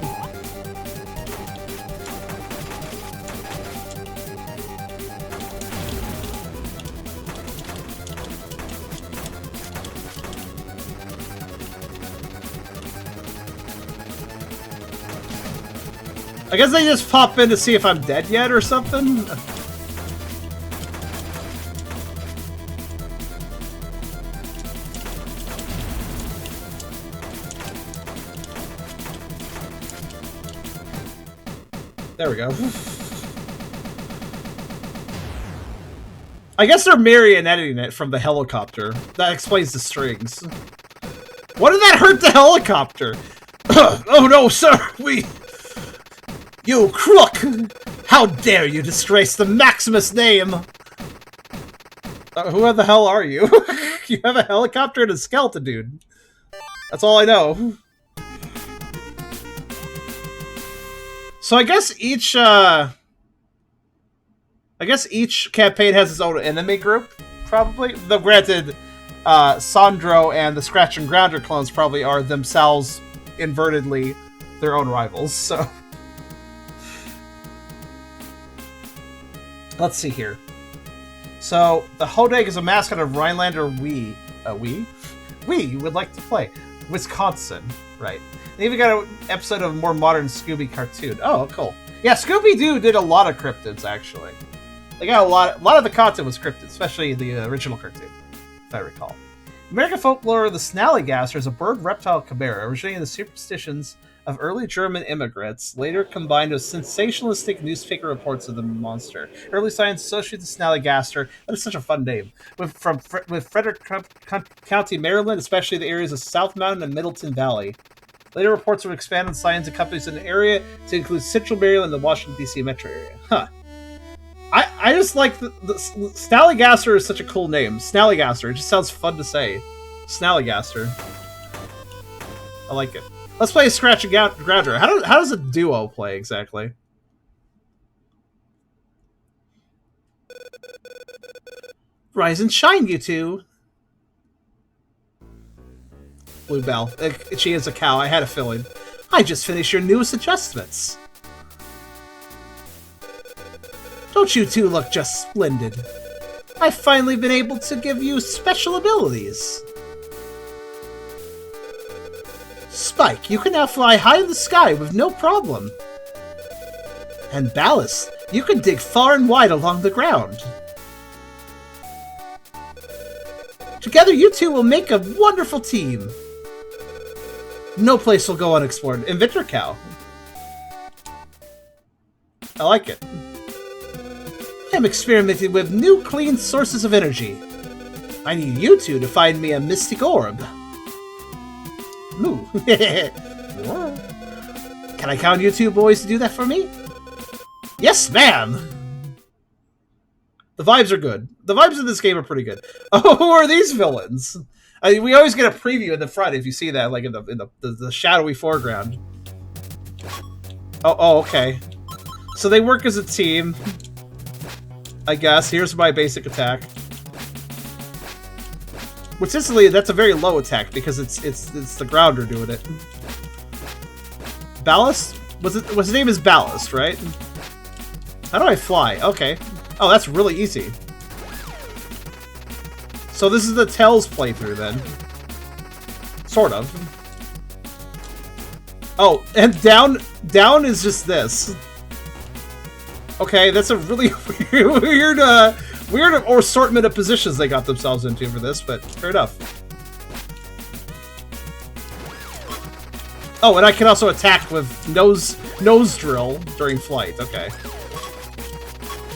I guess they just pop in to see if I'm dead yet or something. There we go. I guess they're marionetting it from the helicopter. That explains the strings. What did that hurt the helicopter? Oh no, sir! You crook! How dare you disgrace the Maximus name! Who the hell are you? You have a helicopter and a skeleton, dude. That's all I know. So I guess each campaign has its own enemy group, probably. Though granted, Sondro and the Scratch and Grounder clones probably are themselves invertedly their own rivals, so. Let's see here. So, the Hodag is a mascot of Rhinelander We would like to play. Wisconsin, right. They even got an episode of a more modern Scooby cartoon. Oh, cool. Yeah, Scooby-Doo did a lot of cryptids, actually. They got a lot of the content was cryptid, especially the original cartoon, if I recall. American folklore, the Snallygaster is a bird reptile chimera, originating in the superstitions of early German immigrants, later combined with sensationalistic newspaper reports of the monster. Early science associated the Snallygaster, that is such a fun name, with Frederick County, Maryland, especially the areas of South Mountain and Middleton Valley. Later reports would expand on science and companies in the area to include Central Maryland and the Washington, D.C. metro area. Huh. I just like the Snallygaster is such a cool name. Snallygaster, it just sounds fun to say. Snallygaster. I like it. Let's play Scratch and Grounder. How does a duo play exactly? Rise and shine, you two. Bluebell. She is a cow. I had a feeling. I just finished your newest adjustments. Don't you two look just splendid? I've finally been able to give you special abilities. Spike, you can now fly high in the sky with no problem. And Ballast, you can dig far and wide along the ground. Together you two will make a wonderful team. No place will go unexplored. Inventor Cow. I like it. I'm experimenting with new clean sources of energy. I need you two to find me a mystic orb. Moo. Can I count you two boys to do that for me? Yes, ma'am! The vibes are good. The vibes in this game are pretty good. Oh, who are these villains? I mean, we always get a preview in the front if you see that, like in the shadowy foreground. Oh, okay. So they work as a team. I guess. Here's my basic attack. Which instantly, that's a very low attack because it's the Grounder doing it. Ballast? His name is Ballast, right? How do I fly? Okay. Oh, that's really easy. So this is the Tails playthrough then. Sort of. Oh, and down is just this. Okay, that's a really weird assortment of positions they got themselves into for this, but fair enough. Oh, and I can also attack with nose drill during flight. Okay.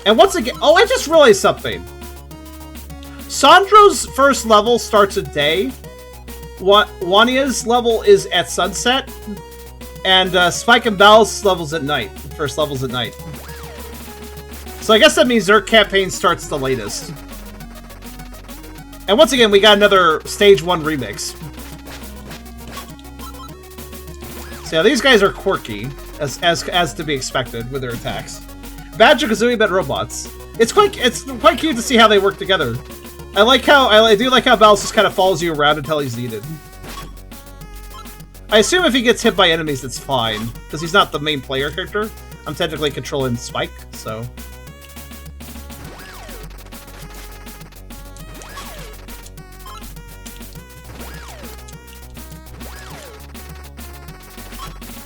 And once again, oh, I just realized something. Sondro's first level starts at day. Wania's level is at sunset, and Spike and Bell's levels at night. First levels at night. So I guess that means their campaign starts the latest. And once again, we got another Stage 1 remix. So yeah, these guys are quirky, as to be expected with their attacks. Banjo-Kazooie but robots. It's quite cute to see how they work together. I do like how Bowser just kind of follows you around until he's needed. I assume if he gets hit by enemies, it's fine, because he's not the main player character. I'm technically controlling Spike, so...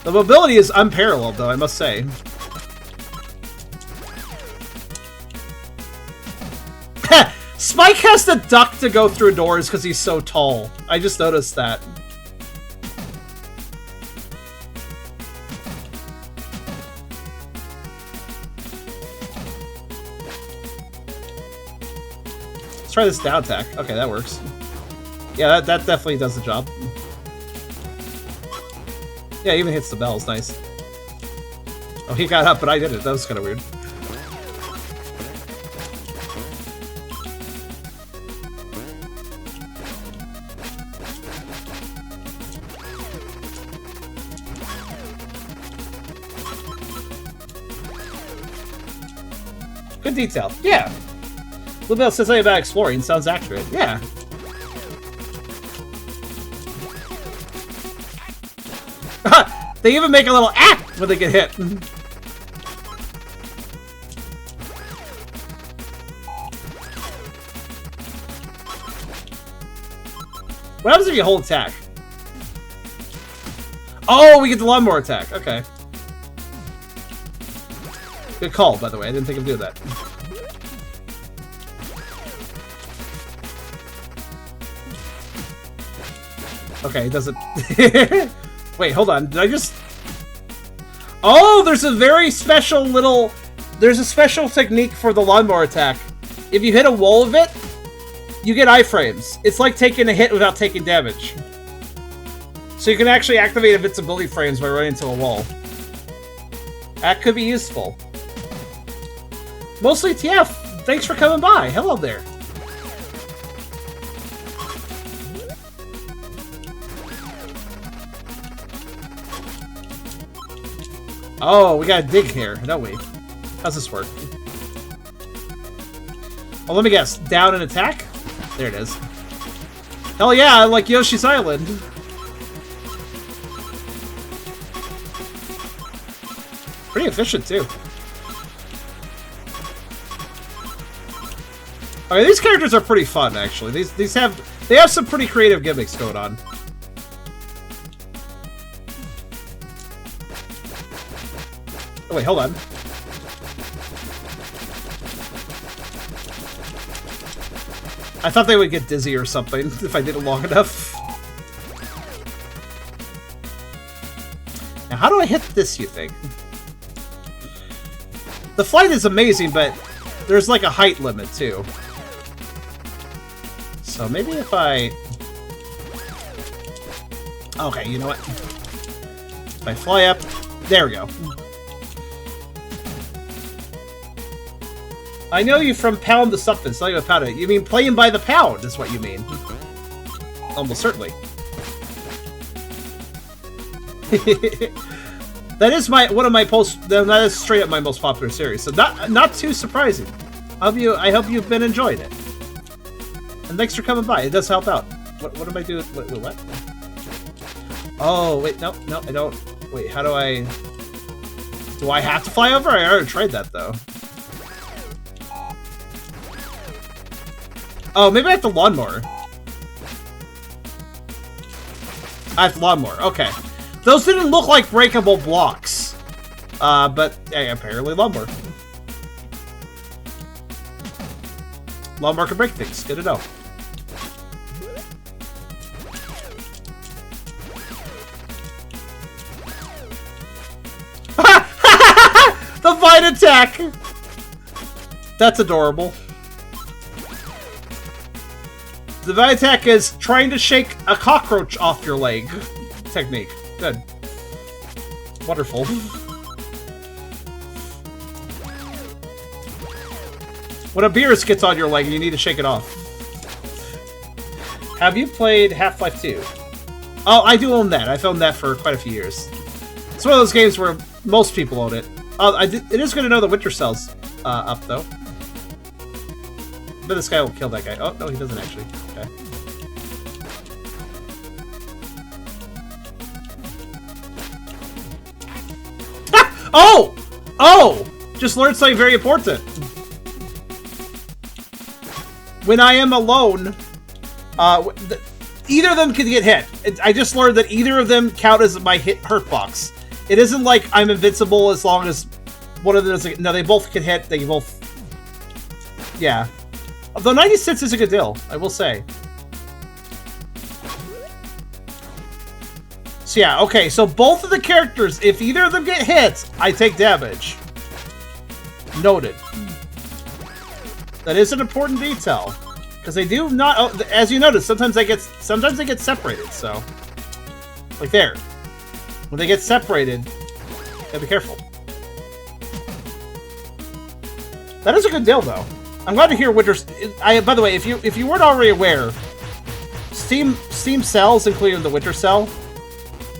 The mobility is unparalleled, though, I must say. Spike has to duck to go through doors because he's so tall. I just noticed that. Let's try this down attack. Okay, that works. Yeah, that definitely does the job. Yeah, it even hits the bells. Nice. Oh, he got up, but I did it. That was kind of weird. Good detail. Yeah. Bluebell says something about exploring. Sounds accurate. Yeah. They even make a little ah when they get hit. What happens if you hold attack? Oh, we get the lawnmower attack. Okay. Good call, by the way. I didn't think of doing that. Okay, it doesn't... Wait, hold on. Did I just... Oh, there's a very special little... There's a special technique for the lawnmower attack. If you hit a wall of it, you get iframes. It's like taking a hit without taking damage. So you can actually activate invincibility frames by running into a wall. That could be useful. Mostly TF, thanks for coming by. Hello there. Oh, we gotta dig here, don't we? How's this work? Oh, let me guess. Down and attack? There it is. Hell yeah, like Yoshi's Island. Pretty efficient, too. Okay, these characters are pretty fun, actually. They have some pretty creative gimmicks going on. Oh, wait, hold on. I thought they would get dizzy or something if I did it long enough. Now, how do I hit this, you think? The flight is amazing, but there's like a height limit, too. So maybe if I... Okay, you know what? If I fly up... There we go. I know you from Pound the Something. It's not even Pound it. You mean playing by the pound is what you mean. Almost certainly. That is one of my that is straight up my most popular series. So not too surprising. I hope you've been enjoying it. And thanks for coming by. It does help out. What am I doing? What? Oh, wait, no, I don't. Wait, how do I... Do I have to fly over? I already tried that, though. Oh, maybe I have to lawnmower. I have to lawnmower. Okay. Those didn't look like breakable blocks. But yeah, apparently lawnmower. Lawnmower can break things. Good to know. The vine attack! That's adorable. The vine attack is trying to shake a cockroach off your leg technique. Good. Wonderful. When a beer gets on your leg, you need to shake it off. Have you played Half-Life 2? Oh, I do own that. I've owned that for quite a few years. It's one of those games where most people own it. It is good to know the Winter Cell's up, though. But this guy will kill that guy. Oh, no, he doesn't actually. Okay. Ah! Oh! Oh! Just learned something very important. When I am alone, either of them can get hit. I just learned that either of them count as my hurt box. It isn't like I'm invincible as long as one of them doesn't. No, they both can hit. They both. Yeah. Although 96 is a good deal, I will say. So yeah, okay, so both of the characters, if either of them get hit, I take damage. Noted. That is an important detail. Because they do not, as you notice, sometimes they get separated, so. Like there. When they get separated, you gotta be careful. That is a good deal, though. I'm glad to hear Winter's. By the way, if you weren't already aware, Steam sells, including the Winter Cell,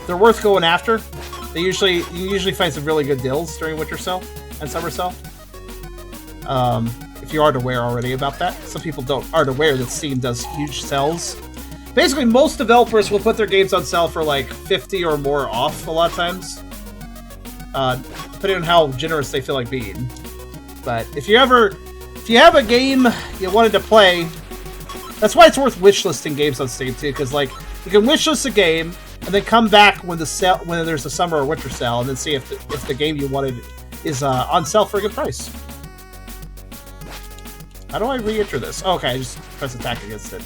they're worth going after. You usually find some really good deals during Winter Cell and Summer Cell. If you aren't aware already about that, some people aren't aware that Steam does huge sales. Basically, most developers will put their games on sale for like 50 or more off a lot of times, depending on how generous they feel like being. But if you have a game you wanted to play, that's why it's worth wishlisting games on Steam too, because like you can wishlist a game and then come back when there's a summer or winter sale, and then see if the game you wanted is on sale for a good price. How do I re-enter this? Oh, okay, I just press attack against it.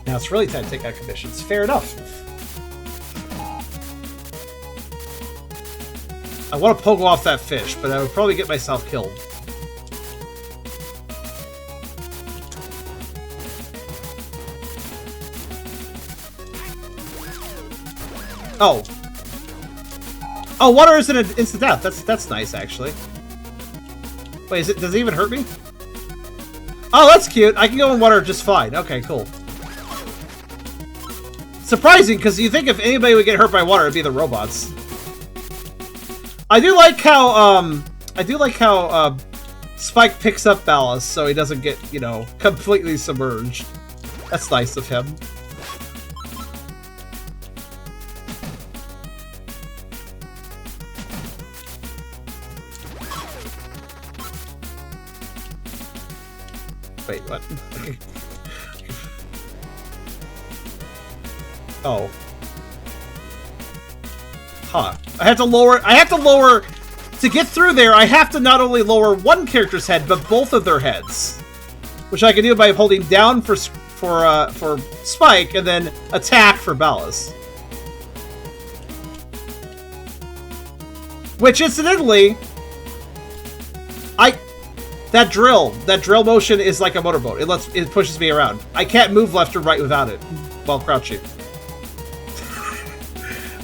Now it's really time to take out conditions. Fair enough. I want to pogo off that fish, but I would probably get myself killed. Oh. Oh, water isn't an instant death. That's nice, actually. Wait, does it even hurt me? Oh, that's cute. I can go in water just fine. Okay, cool. Surprising, because you think if anybody would get hurt by water, it'd be the robots. I do like how Spike picks up ballast so he doesn't get, completely submerged. That's nice of him. Wait, what? Oh. Huh. I have to lower... To get through there, I have to not only lower one character's head, but both of their heads. Which I can do by holding down for Spike, and then attack for Ballast. Which, incidentally... That drill motion is like a motorboat. It pushes me around. I can't move left or right without it while crouching.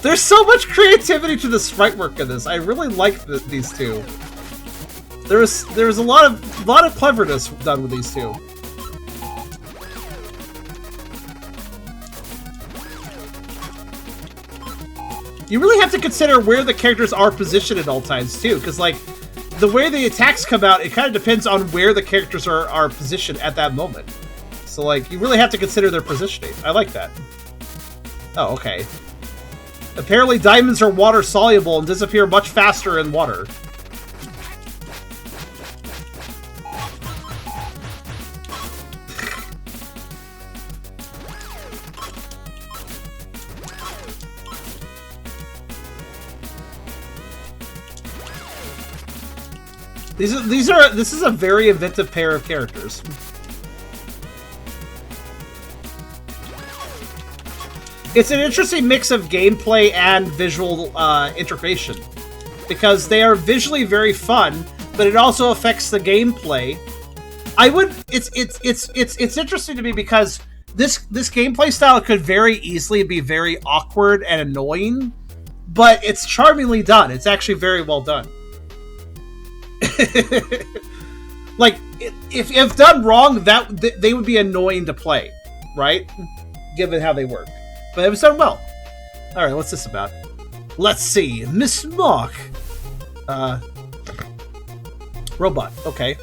There's so much creativity to the sprite work in this. I really like these two. There was a lot of cleverness done with these two. You really have to consider where the characters are positioned at all times too, because like the way the attacks come out, it kind of depends on where the characters are positioned at that moment. So like you really have to consider their positioning. I like that. Oh, okay. Apparently diamonds are water soluble and disappear much faster in water. This is a very inventive pair of characters. It's an interesting mix of gameplay and visual integration, because they are visually very fun, but it also affects the gameplay. It's interesting to me because this gameplay style could very easily be very awkward and annoying, but it's charmingly done. It's actually very well done. Like, if done wrong, they would be annoying to play, right? Given how they work. But it was done well. Alright, what's this about? Let's see. Miss Mark. Robot. Okay.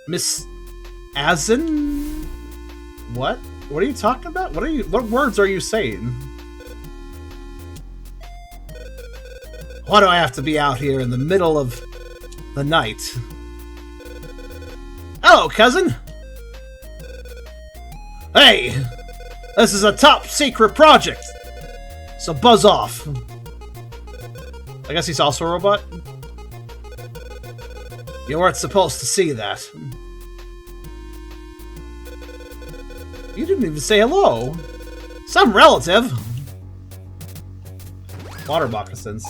Miss Azen? What? What are you talking about? What words are you saying? Why do I have to be out here in the middle of the night? Hello, cousin! Hey! This is a top secret project! So buzz off. I guess he's also a robot? You weren't supposed to see that. You didn't even say hello. Some relative. Water moccasins.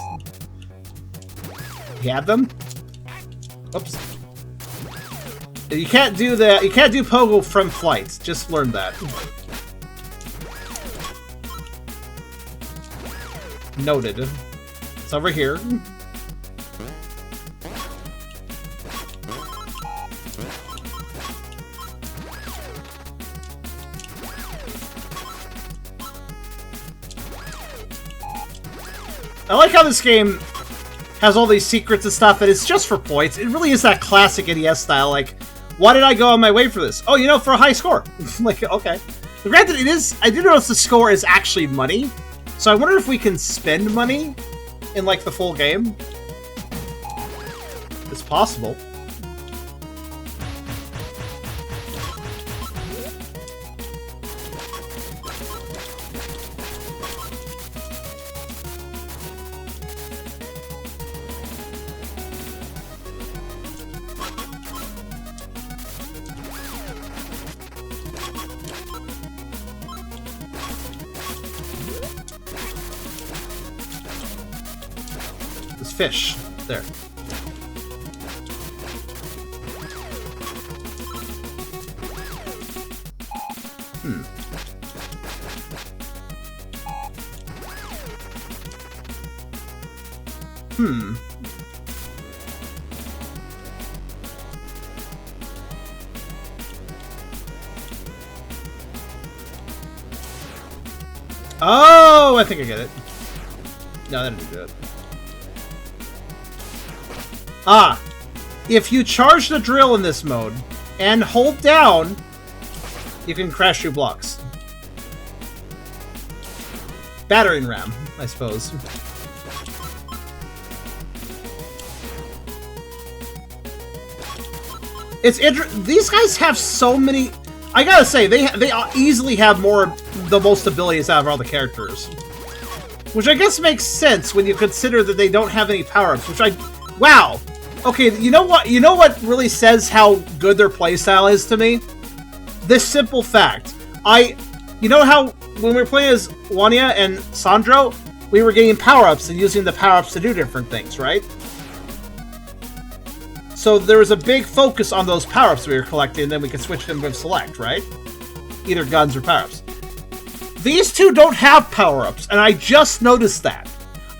You have them? Oops. You can't do that. You can't do pogo from flight. Just learn that. Noted. It's over here. I like how this game has all these secrets and stuff, and it's just for points. It really is that classic NES style, like, why did I go on my way for this? Oh, you know, for a high score. Like, okay. But granted, it is... I do notice the score is actually money, so I wonder if we can spend money in, like, the full game. It's possible. Fish. There. Hmm. Hmm. Oh, I think I get it. No, that didn't do it. Ah, if you charge the drill in this mode and hold down, you can crash through blocks. Battering ram, I suppose. These guys have so many. I gotta say, they easily have the most abilities out of all the characters, which I guess makes sense when you consider that they don't have any power-ups. Wow. Okay, you know what? You know what really says how good their playstyle is to me? This simple fact. You know how when we were playing as Wanya and Sondro, we were getting power-ups and using the power-ups to do different things, right? So there was a big focus on those power-ups we were collecting, and then we could switch them with select, right? Either guns or power-ups. These two don't have power-ups, and I just noticed that.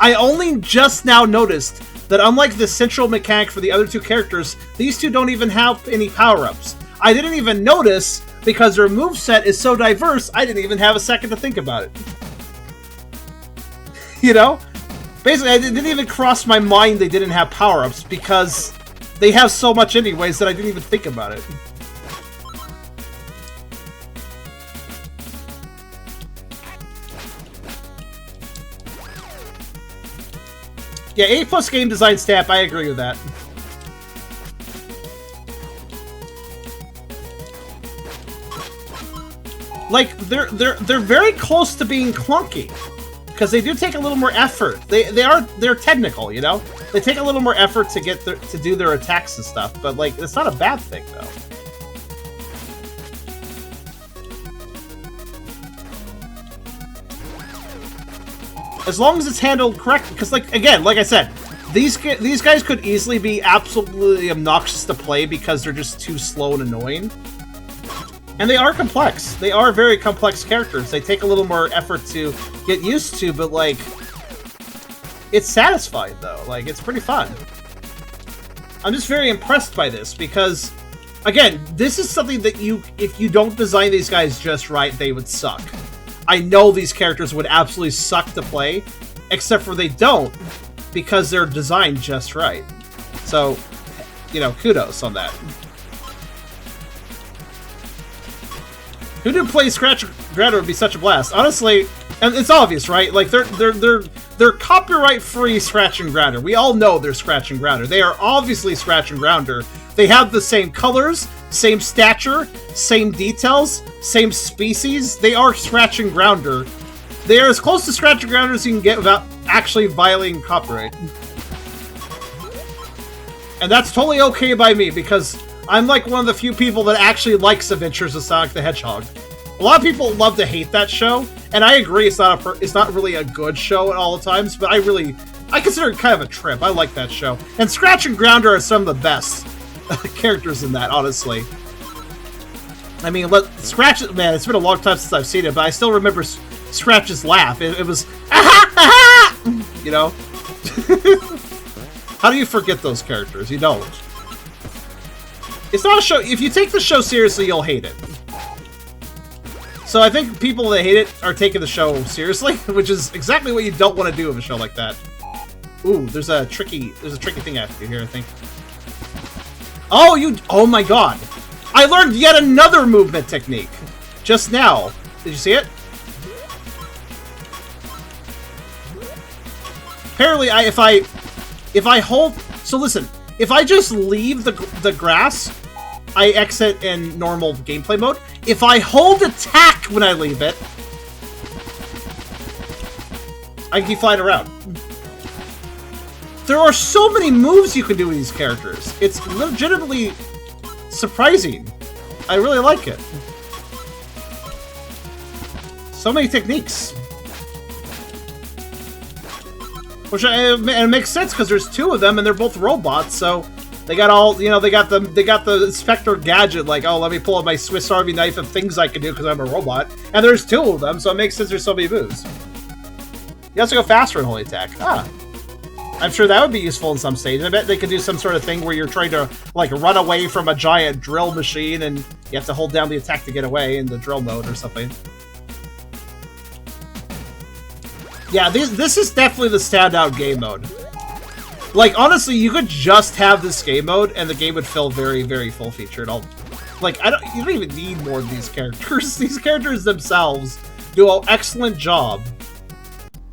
I only just now noticed that unlike the central mechanic for the other two characters, these two don't even have any power-ups. I didn't even notice because their moveset is so diverse, I didn't even have a second to think about it. You know? Basically, it didn't even cross my mind they didn't have power-ups because they have so much anyways that I didn't even think about it. Yeah, A+ game design stamp, I agree with that. Like, they're very close to being clunky. Because they do take a little more effort. They're technical, you know? They take a little more effort to to do their attacks and stuff, but like it's not a bad thing though. As long as it's handled correctly, because like I said, these guys could easily be absolutely obnoxious to play because they're just too slow and annoying. And they are complex. They are very complex characters. They take a little more effort to get used to, but like, it's satisfying though. Like, it's pretty fun. I'm just very impressed by this because, again, this is something that if you don't design these guys just right, they would suck. I know these characters would absolutely suck to play, except for they don't, because they're designed just right. So, you know, kudos on that. Who knew playing Scratch and Grounder would be such a blast? Honestly, and it's obvious, right? Like they're copyright-free Scratch and Grounder. We all know they're Scratch and Grounder. They are obviously Scratch and Grounder. They have the same colors, same stature, same details, same species. They are Scratch and Grounder. They are as close to Scratch and Grounder as you can get without actually violating copyright. And that's totally okay by me, because I'm like one of the few people that actually likes Adventures of Sonic the Hedgehog. A lot of people love to hate that show, and I agree it's not really a good show at all times, but I consider it kind of a trip. I like that show. And Scratch and Grounder are some of the best characters in that, honestly. I mean, Scratch, man, it's been a long time since I've seen it, but I still remember Scratch's laugh. It was, aha, aha! You know? How do you forget those characters? You don't. It's not a show. If you take the show seriously, you'll hate it. So I think people that hate it are taking the show seriously, which is exactly what you don't want to do with a show like that. Ooh, there's a tricky thing I have to do here, I think. Oh my god. I learned yet another movement technique just now. Did you see it? Apparently, if I hold, so listen, if I just leave the grass, I exit in normal gameplay mode. If I hold attack when I leave it, I can keep flying around. There are so many moves you can do with these characters. It's legitimately surprising. I really like it. So many techniques. Which it makes sense because there's two of them and they're both robots, so they got all, you know, they got the Inspector Gadget, like, oh, let me pull out my Swiss Army knife of things I can do because I'm a robot. And there's two of them, so it makes sense there's so many moves. You also go faster in Holy Attack. Ah. I'm sure that would be useful in some stages. I bet they could do some sort of thing where you're trying to, like, run away from a giant drill machine and you have to hold down the attack to get away in the drill mode or something. Yeah, this is definitely the standout game mode. Like, honestly, you could just have this game mode and the game would feel very, very full-featured. Like, you don't even need more of these characters. These characters themselves do an excellent job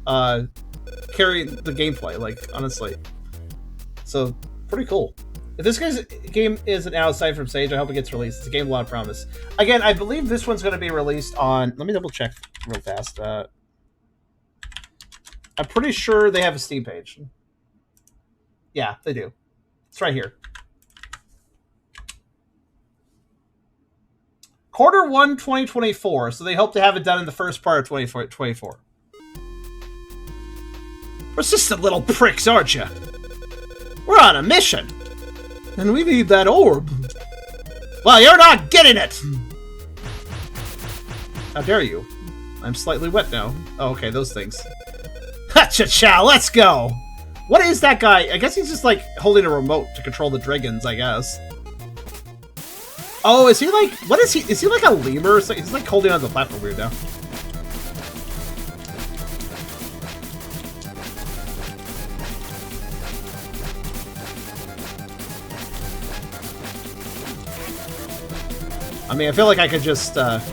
carrying the gameplay, like, honestly. So, pretty cool. If this game isn't outside from Sage, I hope it gets released. It's a game of a lot of promise. Again, I believe this one's going to be released on... Let me double check real fast. I'm pretty sure they have a Steam page. Yeah, they do. It's right here. Q1 2024, so they hope to have it done in the first part of 2024. Persistent little pricks, aren't you? We're on a mission, and we need that orb. Well, you're not getting it! How dare you? I'm slightly wet now. Oh, okay, those things. Ha-cha-cha, let's go! What is that guy? I guess he's just, like, holding a remote to control the dragons, I guess. Oh, is he, like... What is he? Is he, like, a lemur or something? He's, like, holding on the platform weird now. I mean, I feel like I could just, Oops.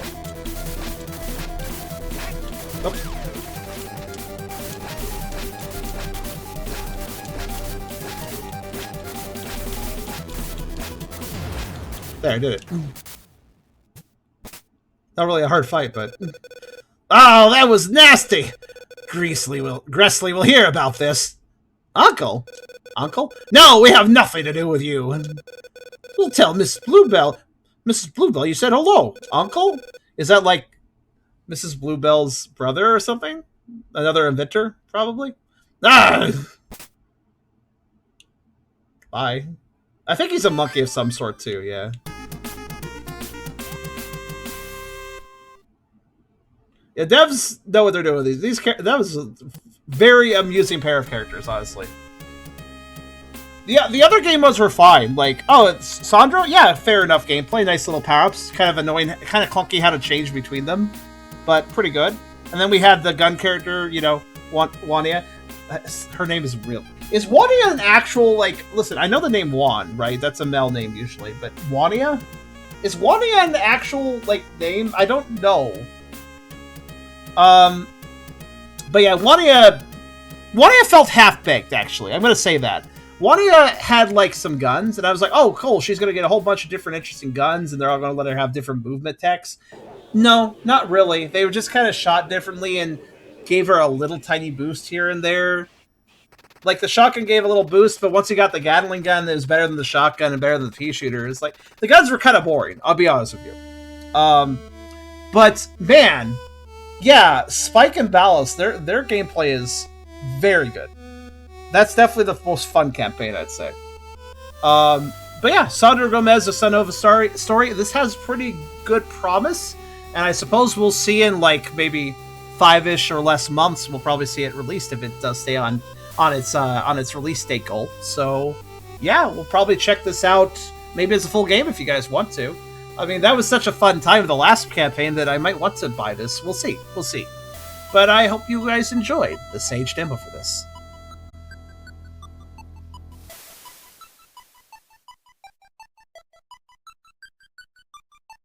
There, I did it. Not really a hard fight, but... Oh, that was nasty! Gressley will hear about this. Uncle? Uncle? No, we have nothing to do with you. We'll tell Miss Bluebell. Mrs. Bluebell, you said hello. Uncle? Is that like Mrs. Bluebell's brother or something? Another inventor, probably. Ah! Bye. I think he's a monkey of some sort, too, yeah. Yeah, devs know what they're doing with these. That was a very amusing pair of characters, honestly. The other game modes were fine. Like, oh, it's Sondro? Yeah, fair enough gameplay. Nice little power-ups. Kind of annoying, kind of clunky how to change between them, but pretty good. And then we had the gun character, you know, Wania. Her name is real. Is Wania an actual, like, listen, I know the name Juan, right? That's a male name usually, but Wania? Is Wania an actual, like, name? I don't know. But yeah, Wania felt half-baked, actually. I'm gonna say that. Wania had, like, some guns, and I was like, oh, cool, she's gonna get a whole bunch of different interesting guns, and they're all gonna let her have different movement techs. No, not really. They were just kind of shot differently and gave her a little tiny boost here and there. Like, the shotgun gave a little boost, but once you got the Gatling gun, it was better than the shotgun and better than the pea-shooter. It's like, the guns were kind of boring, I'll be honest with you. But, man, yeah, Spike and Ballast, their gameplay is very good. That's definitely the most fun campaign, I'd say. But yeah, Sondro Gomez, a Sunova story. This has pretty good promise, and I suppose we'll see in, like, maybe 5-ish or less months, we'll probably see it released if it does stay on its release date goal. So yeah, we'll probably check this out maybe as a full game if you guys want to. I mean, that was such a fun time with the last campaign that I might want to buy this. We'll see. But I hope you guys enjoyed the Sage demo for this.